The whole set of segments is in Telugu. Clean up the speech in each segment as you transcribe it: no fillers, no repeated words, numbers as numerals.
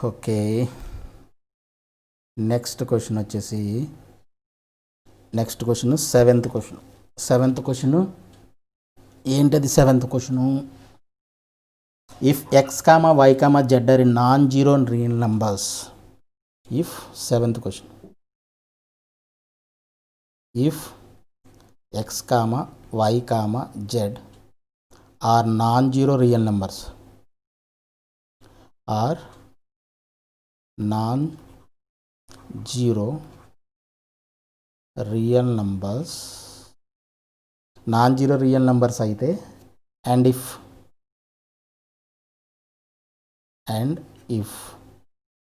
ఓకే, నెక్స్ట్ క్వశ్చన్ వచ్చేసి సెవెంత్ క్వశ్చన్ ఏంటది? Seventh question, if X comma why comma Z are non zero real numbers. If seventh question, if X comma why comma Z are non zero real numbers, are non zero real numbers, non zero real numbers అయితే and if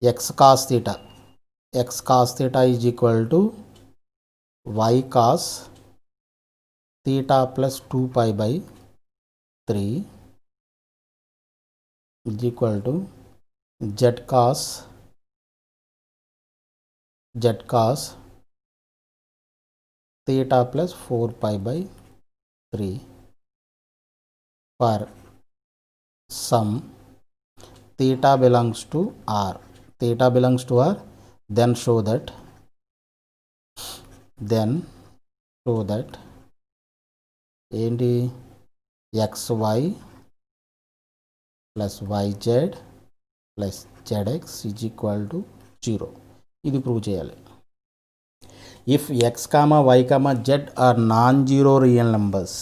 X cos theta is equal to Y cos theta plus 2π/3 is equal to Z cos theta plus 4π/3 for sum theta belongs to R, then show that ఏంటి xy plus yz plus zx is equal to 0. ఇది ప్రూవ్ చేయాలి. If X comma why comma Z are non zero real numbers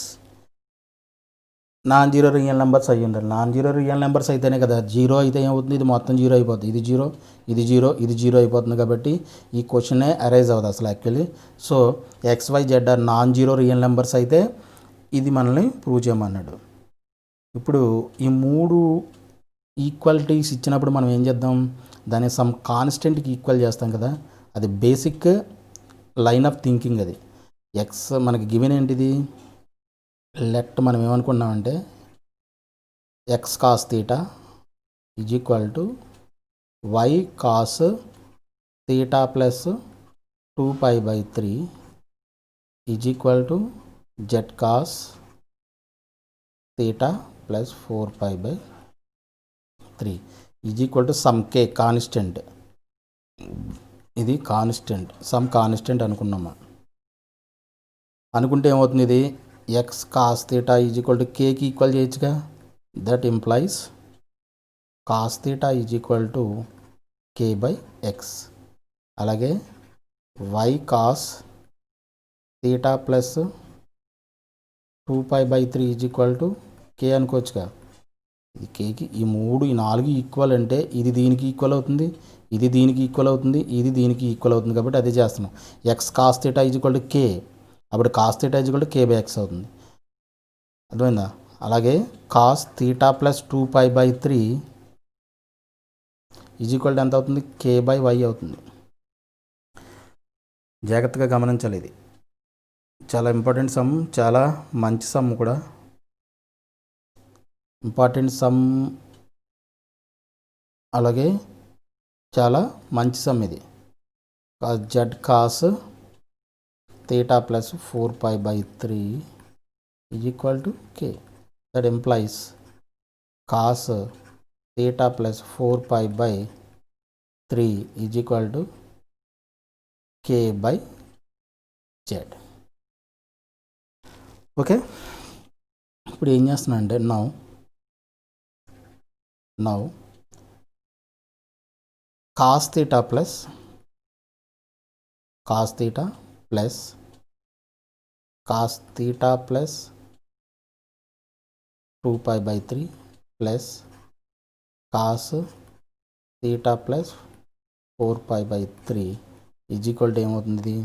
అయ్యి ఉండాలి. నాన్ జీరో రియల్ నెంబర్స్ అయితేనే కదా, జీరో అయితే ఏమవుతుంది, ఇది మొత్తం జీరో అయిపోతుంది, ఇది జీరో అయిపోతుంది. కాబట్టి ఈ క్వశ్చనే అరైజ్ అవ్వదు అసలు actually. So XYZ are non zero real numbers అయితే ఇది మనల్ని ప్రూవ్ చేయమన్నాడు. ఇప్పుడు ఈ మూడు ఈక్వాలిటీస్ ఇచ్చినప్పుడు మనం ఏం చేద్దాం, దాన్ని సమ్ కాన్స్టెంట్కి ఈక్వల్ చేస్తాం కదా, అది బేసిక్ లైన్ ఆఫ్ థింకింగ్. అది ఎక్స్ మనకి గివెన్ ఏంటిది, లెట్ మనం ఏమనుకున్నామంటే X cos theta is equal to Y cos theta plus 2π/3 is equal to Z cos theta plus 4π/3 is equal to some K constant. ఇది కాన్స్టెంట్, సమ్ కాన్స్టెంట్ అనుకుంటే ఏమవుతుంది, ఇది X cos theta is equal to కేకి ఈక్వల్ చేయొచ్చుగా. That implies cos theta is equal to k/x. అలాగే Y cos theta plus 2π/3 is equal to కే అనుకోవచ్చుగా. ఇది కేకి ఈ నాలుగు ఈక్వల్ అంటే ఇది దీనికి ఈక్వల్ అవుతుంది, ఇది దీనికి ఈక్వల్ అవుతుంది, ఇది దీనికి ఈక్వల్ అవుతుంది. కాబట్టి అదే చేస్తున్నాం. X cos theta is equal to K, అప్పుడు cos theta is equal to k/x అవుతుంది. అర్థమైందా? అలాగే cos theta plus 2π/3 is equal to ఎంత అవుతుంది, k/y అవుతుంది. జాగ్రత్తగా గమనించాలి, ఇది చాలా ఇంపార్టెంట్ సమ్, చాలా మంచి సమ్ కూడా. ఇంపార్టెంట్ సమ్, అలాగే చాలా మంచి సమ్ ఇది. Z cos theta plus 4π/3 is equal to K. That implies cos theta plus 4π/3 is equal to k/z. Okay, ఇప్పుడు ఏం చేస్తున్నా అంటే now cos theta plus 2π/3 plus cos theta plus 4π/3 is equal to ఏమవుతుంది,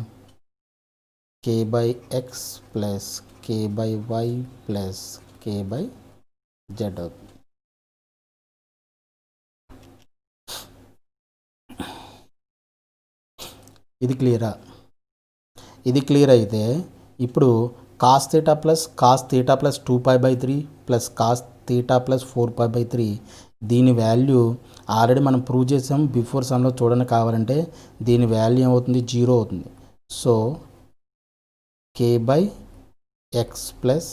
k/x plus k/y plus k/z అవుతుంది. ఇది క్లియరా? ఇది క్లియర్ అయితే ఇప్పుడు cos theta plus 2π/3 plus cos theta plus 4π/3 దీని వాల్యూ ఆల్రెడీ మనం ప్రూవ్ చేసాం బిఫోర్ సమ్లో. చూడండి కావాలంటే దీని వాల్యూ ఏమవుతుంది, 0 అవుతుంది. So k/x plus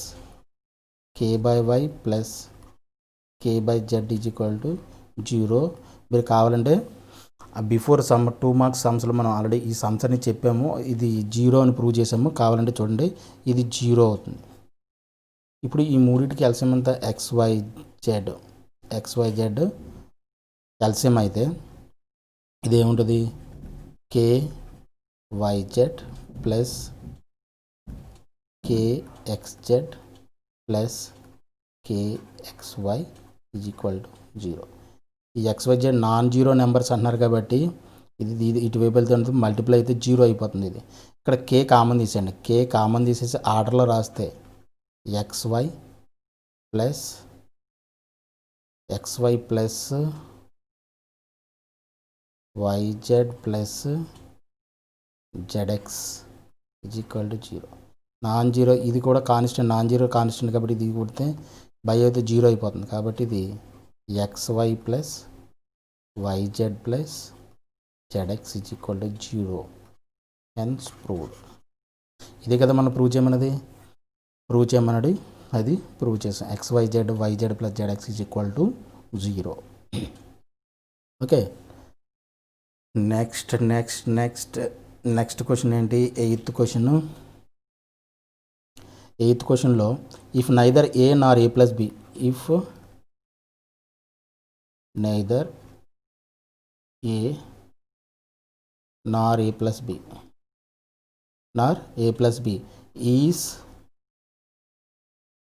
k/y plus k/z is equal to 0. మీరు కావాలంటే బిఫోర్ సమ్ 2 మార్క్స్ సమ్స్లో మనం ఆల్రెడీ ఈ సమ్స్ అని చెప్పాము, ఇది జీరో అని ప్రూవ్ చేసాము. కావాలంటే చూడండి, ఇది జీరో అవుతుంది. ఇప్పుడు ఈ మూడింటికి ఎల్సిఎం అంతా ఎక్స్వైజెడ్ ఎల్సిఎం అయితే ఇది ఏముంటుంది, KYZ plus KXZ plus KXY is equal to 0. ఈ ఎక్స్వైజెడ్ నాన్ జీరో నెంబర్స్ అంటున్నారు కాబట్టి ఇది ఇటువైపు వెళ్తే మల్టిప్లై అయితే 0 అయిపోతుంది. ఇది ఇక్కడ కే కామన్ తీసేయండి. కే కామన్ తీసేసి ఆర్డర్లో రాస్తే x y plus YZ plus ZX is equal to 0. Non zero ఇది కూడా కాన్స్టెంట్, నాన్ జీరో కాన్స్టెంట్ కాబట్టి ఇది కొడితే బై అయితే 0 అయిపోతుంది. కాబట్టి ఇది XY plus YZ plus ZX is equal to 0. Hence proved. ఇదే కదా మనం ప్రూవ్ చేయమన్నది, అది ప్రూవ్ చేసాం. XYZ YZ plus ZX is equal to 0. Okay, next question ఏంటి, ఎయిత్ క్వశ్చన్లో if neither A nor A plus B, if neither A nor A plus B is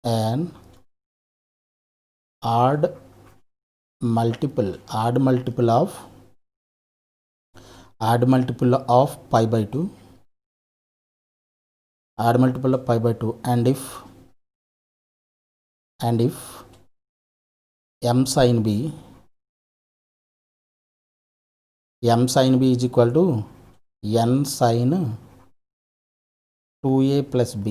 an odd multiple of pi by 2, and if m sin b is equal to n sin 2a plus b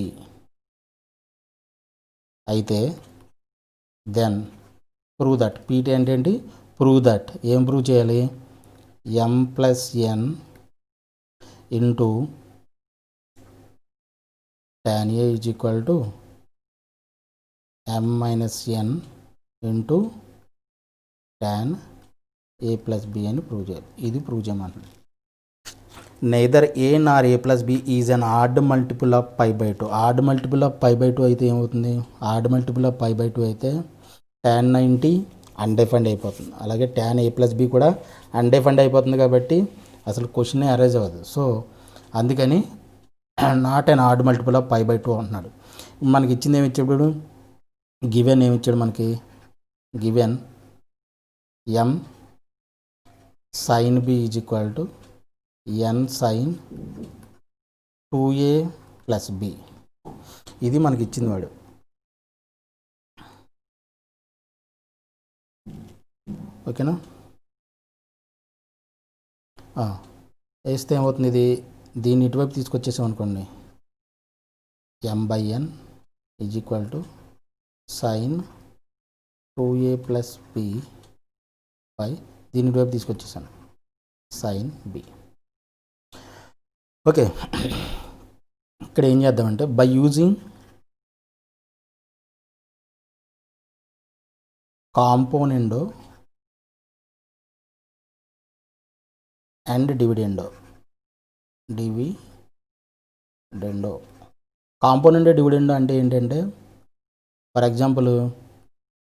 అయితే దెన్ ప్రూవ్ దట్. పీటీ అంటే ఏంటి, ప్రూవ్ దట్. ఏం ప్రూవ్ చేయాలి, m plus N into tan a is equal to m minus N into tan a plus B అని ప్రూవ్ చేయాలి. ఇది ప్రూవ్ చేయమంటుంది. Neither A nor A plus B is an odd multiple of pi by 2. Odd multiple of pi by 2 అయితే ఏమవుతుంది, odd multiple of pi by 2 అయితే tan 90 అన్డిఫైన్డ్ అయిపోతుంది. అలాగే tan a ప్లస్ బి కూడా అన్డిఫైన్డ్ అయిపోతుంది. కాబట్టి అసలు క్వశ్చనే అరైజ్ అవ్వదు. సో అందుకని not an odd multiple of pi by 2 అంటున్నాడు. మనకి ఇచ్చింది ఏమి ఇచ్చాడు, గివెన్ ఏమి ఇచ్చాడు మనకి, given m sin b is equal to n sin 2a plus b. ఇది మనకి ఇచ్చింది వాడు. ఓకేనా, వేస్తే ఏమవుతుంది, దీన్ని ఇటువైపు తీసుకొచ్చేసాం అనుకోండి, m/n is equal to sin 2a plus b by దీని ఇటువైపు తీసుకొచ్చేసాను sin b. ఓకే, ఇక్కడ ఏం చేద్దామంటే by using componendo and dividendo. Component dividendo అంటే ఏంటంటే, for example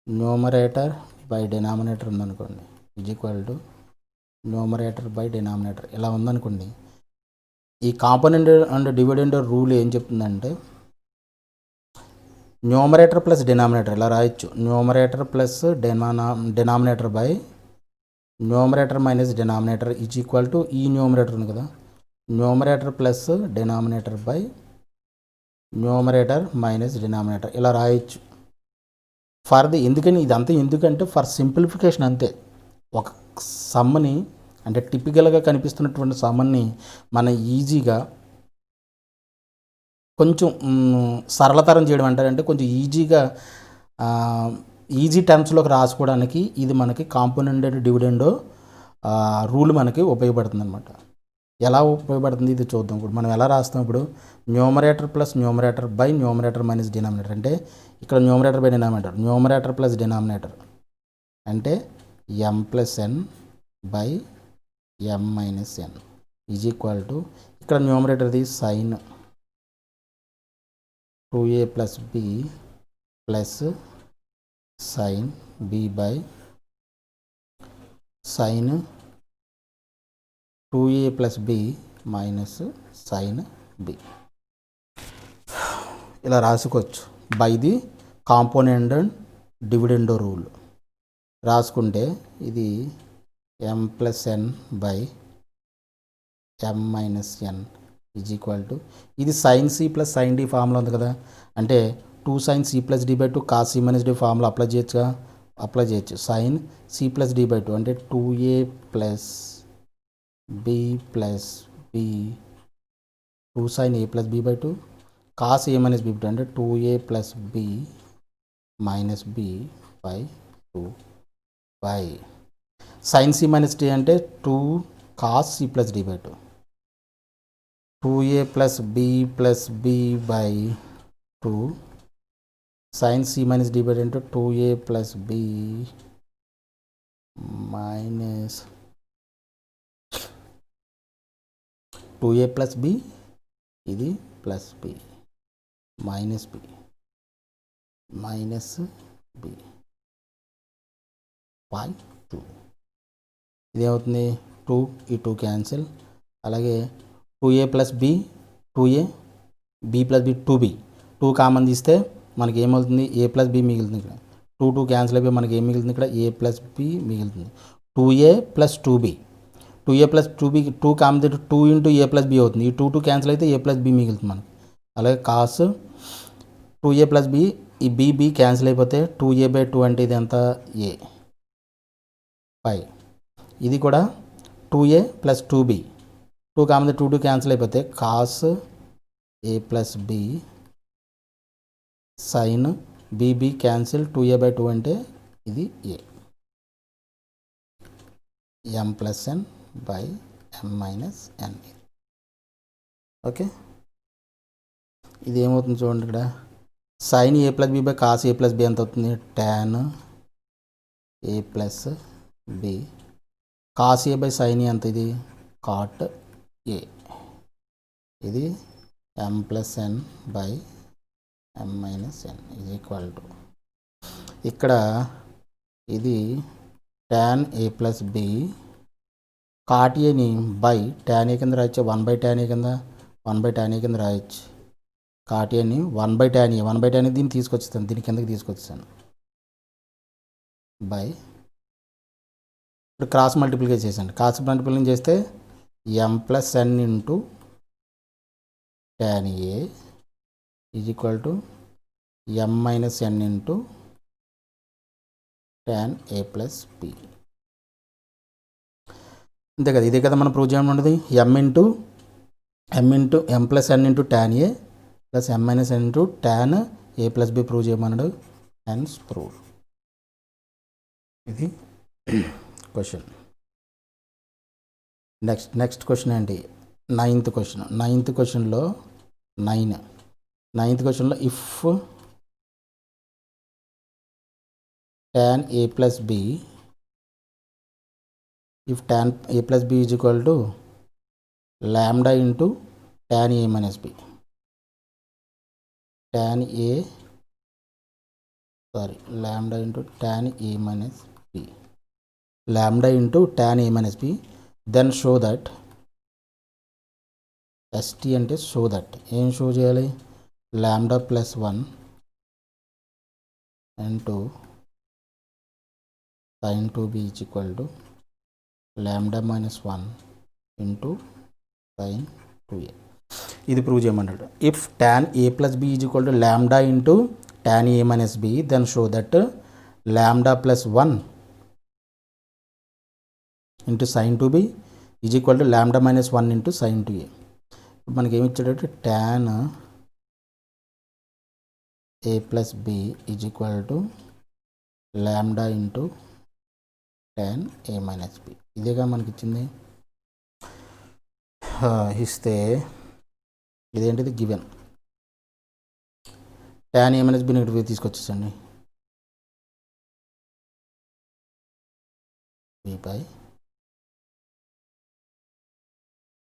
numerator by denominator ఉందనుకోండి, is equal to numerator by denominator ఇలా ఉందనుకోండి. ఈ కాంపోనెంట్ అండ్ డివిడెండ్ రూల్ ఏం చెప్తుందంటే, న్యూమరేటర్ ప్లస్ డినామినేటర్ ఇలా రాయొచ్చు. Numerator plus denominator by numerator minus denominator is equal to ఈ న్యూమరేటర్ ఉంది కదా, numerator plus denominator by numerator minus denominator ఇలా రాయొచ్చు. ఎందుకంటే ఫర్ సింప్లిఫికేషన్ అంతే. ఒక సమ్ని అంటే టిపికల్గా కనిపిస్తున్నటువంటి సమ్మని మనం ఈజీగా కొంచెం సరళతరం చేయడం అంటారంటే కొంచెం ఈజీ టర్మ్స్లోకి రాసుకోవడానికి ఇది మనకి కాంపోనెంట్ డివిడెండ్ రూల్ మనకి ఉపయోగపడుతుంది అనమాట. ఎలా ఉపయోగపడుతుంది ఇది చూద్దాం. ఇప్పుడు మనం ఎలా రాస్తాం, ఇప్పుడు numerator plus numerator by numerator minus denominator అంటే ఇక్కడ numerator by denominator, numerator plus denominator అంటే m plus n by M minus N is equal to ఇక్కడ న్యూమరేటర్ది sine 2a plus B plus sine B by sine 2a plus B minus sine B ఇలా రాసుకోవచ్చు by the component and dividendo rule రాసుకుంటే ఇది M plus N by M minus N is equal to ఇది sine C plus sine D formula ఉంది కదా, అంటే 2 sine C plus D by 2 cos C minus D formula apply చేయొచ్చుగా, అప్లై చేయొచ్చు. Sine C plus D by 2 అంటే 2a plus B plus B 2 sine A plus B by 2 cos A minus B by 2 అంటే 2a plus B minus B by 2 by sine C minus D అంటే 2 cos C plus D by 2 2a plus B plus B by 2 sine C minus D by 2 అంటే 2a plus B minus 2a plus B ఇది plus B minus B by 2 ఇది ఏమవుతుంది 2 ఈ 2 క్యాన్సిల్, అలాగే 2a plus B 2a B plus B 2b 2 common తీస్తే మనకి ఏమవుతుంది ఏ ప్లస్ బి మిగులుతుంది. ఇక్కడ 2 క్యాన్సిల్ అయిపోయి మనకి ఏం మిగులుతుంది, ఇక్కడ ఏ ప్లస్ బి మిగులుతుంది. 2a plus 2b 2a plus 2b 2 common తీస్తే 2 ఇంటూ ఏ ప్లస్ బి అవుతుంది. ఈ 2 క్యాన్సిల్ అయితే ఏ ప్లస్ బి మిగులుతుంది మనకి. అలాగే కాస్ 2a ప్లస్ బి ఈ బి క్యాన్సిల్ అయిపోతే 2a బై 2 అంటే ఇది ఎంత ఏ పై, ఇది కూడా 2a plus 2b 2 common 2 cancel అయిపోతే cos A plus B sine B cancel 2a by 2 అంటే ఇది ఏ M plus N by M minus N. Okay, ఇది ఏమవుతుంది చూడండి, ఇక్కడ sine A plus B by cos A plus B ఎంత అవుతుంది tan A plus B cos A by sine ఎంత ఇది కాట్ ఏ, ఇది M plus N by M minus N is equal to ఇక్కడ ఇది tan A plus be caught ఏని బై టాన్ ఏ కింద రాయొచ్చు 1 బై టాన్ ఏ కింద 1 బై టాన్ ఏ కింద రాయొచ్చు. కాట్ ఏని 1 by tan A 1 by tan A దీన్ని తీసుకొచ్చాను, దీని కిందకి తీసుకొచ్చాను బై ఇప్పుడు క్రాస్ మల్టిప్లికేషన్ చేశాను. క్రాస్ మల్టిప్లికేషన్ చేస్తే M plus N into tan A is equal to M minus N into tan A plus B. అంతే కదా, ఇదే కదా మనం ప్రూవ్ చేయమన్నది. M plus N into tan A plus M minus N into tan A plus B prove చేయమన్నాడు. Hence prove. ఇది క్వశ్చన్. నెక్స్ట్ క్వశ్చన్ ఏంటి, నైన్త్ క్వశ్చన్లో 9th క్వశ్చన్లో if tan a plus b tan a plus b is equal to lambda into tan a minus b lambda into tan a minus b then show that st అంటే show that ఏం షో చేయాలి lambda plus 1 into sin 2b is equal to lambda minus 1 into sin 2a. ఇది ప్రూవ్ చేయమన్నాడు. If tan a plus b is equal to lambda into tan a minus b then show that lambda plus 1 into sin 2b is equal to lambda minus 1 into sin 2a. మనకి ఏమి ఇచ్చాడంటే tan a plus b is equal to lambda into tan a minus b. ఇదేగా మనకి ఇచ్చింది. ఇస్తే ఇదేంటిది given tan a minus b negative తీసుకొచ్చేసండి b by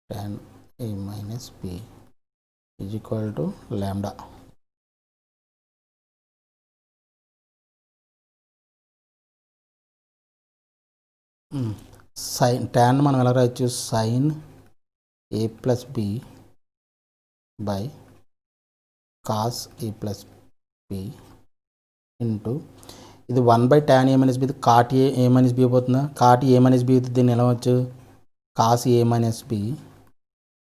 tan a minus b is equal to lambda. Sine tan మనం ఎలా రాయొచ్చు, sine A plus B by cos A plus B into ఇది 1/tan a minus b, ఇది కాట్ ఏ మైనస్ బి అయిపోతుందా, కాట్ ఏ మైనస్ బి అవుతుంది, దీన్ని ఎలా వచ్చు, cos A minus B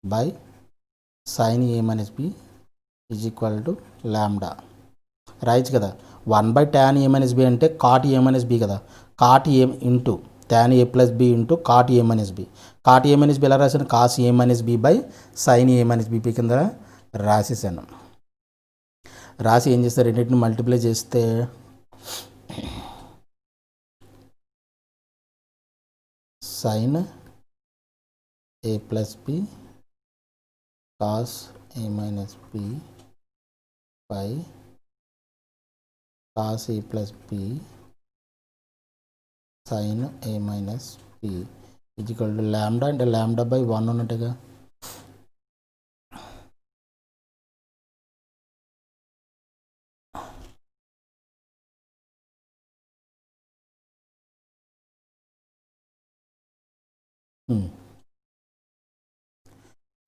by sign A minus B is equal to lambda రాయొచ్చు కదా. 1/tan a minus b అంటే కాట్ ఏ మైనస్ బి కదా, cot a into tan a plus B into cot A minus b. Cot A minus b ఎలా రాశాను, cos A minus B by sign A minus b కింద రాసేసాను. రాసి ఏం చేస్తారు, రెండింటిని మల్టిప్లై చేస్తే sin A plus B cos A minus B by cos A plus B sign A minus B is equal to lambda, అంటే ల్యాండా బై 1 ఉన్నట్టుగా.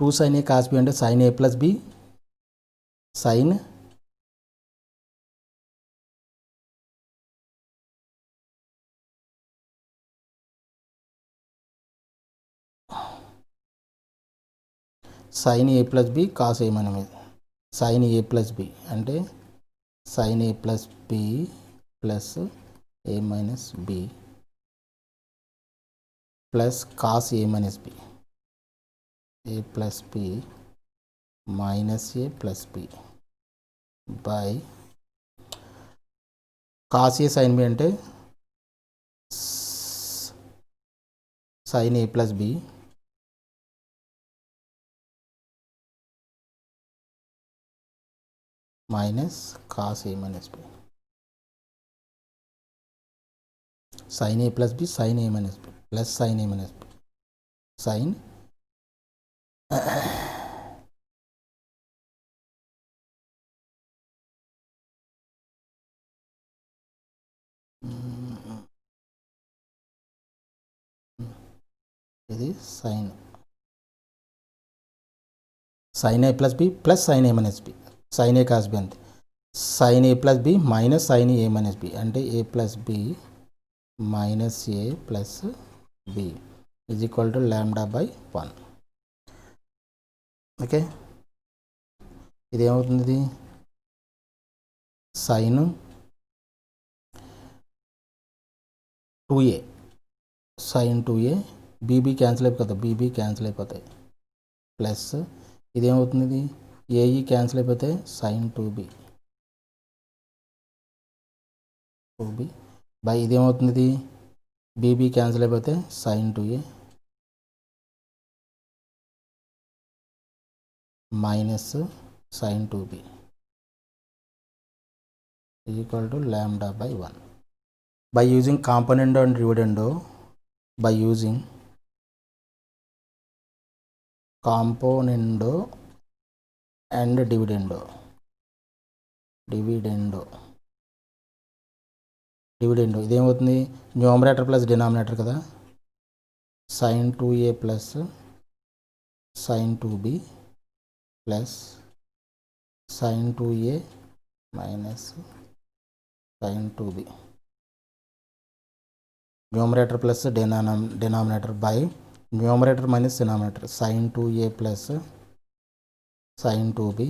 Two sine A cos B అంటే సైన్ ఏ ప్లస్ బి సైన్ సైన్ ఏ ప్లస్ బి కాస్ ఏ మైనస్ సైన్ ఏ ప్లస్ బి అంటే sine A plus B plus A minus B plus cos A minus B, A plus B minus A plus B by cos A sine B అంటే సైన్ ఏ ప్లస్ బి మైనస్ కాస్ ఏ మైనస్ బి, సైన్ ఏ ప్లస్ బి సైన్ ఏ మైనస్ బి ప్లస్ సైన్ ఏ మైనస్ బి సైన్ ఇది sine sine A plus B plus sine A minus B sign A cos B అంతే, సైన్ ఏ ప్లస్ బి మైనస్ సైన్ ఏ మైనస్ బి అంటే A plus B minus A plus B is equal to lambda by 1. Okay, ఇదేమవుతుంది, ఇది sine 2a sine 2a B B cancel అయిపోతుంది, బీబీ క్యాన్సిల్ అయిపోతాయి ప్లస్ ఇదేమవుతుంది, ఇది ఏఈ క్యాన్సిల్ అయిపోతే సైన్ 2b బై ఇదేమవుతుంది, ఇది బీబీ క్యాన్సిల్ అయిపోతే sign 2a minus sign 2b is equal to lambda by 1. By using componendo and dividendo, by using componendo and dividendo ఇదేమవుతుంది, న్యూమరేటర్ ప్లస్ డినామినేటర్ కదా, sine 2a plus sine 2b plus sine 2a minus sign 2b, numerator plus denominator by numerator minus denominator sine 2a plus sine 2b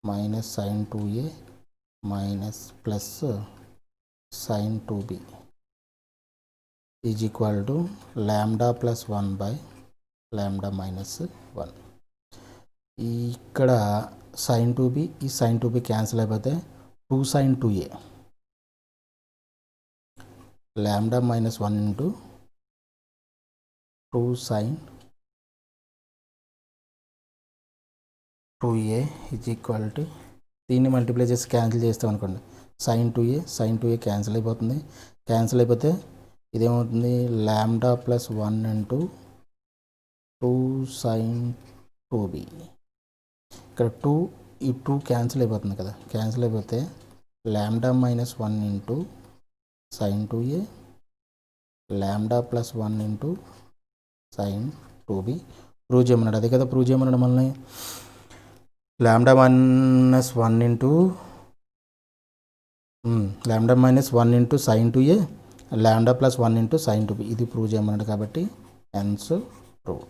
minus sine 2a minus plus sine 2b is equal to lambda plus 1 by lambda minus 1. ఇక్కడ సైన్ 2b ఈ సైన్ 2b క్యాన్సిల్ అయిపోతే 2 sin 2a lambda minus 1 into 2 sin 2a is equal to, దీన్ని మల్టిప్లై చేసి క్యాన్సిల్ చేస్తాం అనుకోండి, సైన్ 2a క్యాన్సిల్ అయిపోతుంది, క్యాన్సిల్ అయిపోతే ఇదేమవుతుంది, ల్యాండా ప్లస్ 1 ఇంటూ 2 sin 2b. ఇక్కడ 2 ఈ 2 క్యాన్సిల్ అయిపోతుంది కదా, క్యాన్సిల్ అయిపోతే lambda minus 1 into sin 2a lambda plus 1 into sin 2b prove చేయమన్నాడు. అదే కదా ప్రూవ్ చేయమన్నాడు మనల్ని. Lambda minus 1 into lambda minus 1 into sin 2a lambda plus 1 into sin 2b ఇది ప్రూవ్ చేయమన్నాడు కాబట్టి హెన్స్ ప్రూవ్.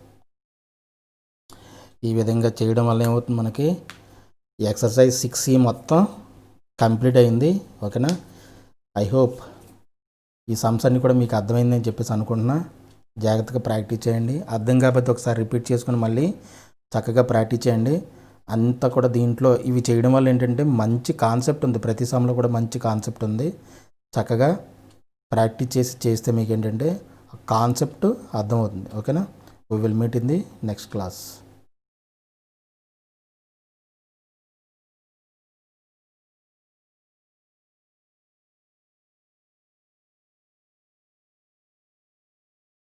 ఈ విధంగా చేయడం వల్ల ఏమవుతుంది, మనకి ఎక్సర్సైజ్ 6E మొత్తం కంప్లీట్ అయింది. ఓకేనా. ఐ హోప్ ఈ సమ్స్ అన్నీ కూడా మీకు అర్థమైందని చెప్పేసి అనుకుంటున్నా. జాగ్రత్తగా ప్రాక్టీస్ చేయండి. అర్థం కాకపోతే ఒకసారి రిపీట్ చేసుకుని మళ్ళీ చక్కగా ప్రాక్టీస్ చేయండి. అంతా కూడా దీంట్లో ఇవి చేయడం వల్ల ఏంటంటే మంచి కాన్సెప్ట్ ఉంది, ప్రతి సమ్లో కూడా మంచి కాన్సెప్ట్ ఉంది. చక్కగా ప్రాక్టీస్ చేస్తే మీకు ఏంటంటే కాన్సెప్ట్ అర్థమవుతుంది. ఓకేనా. We will meet in the next class.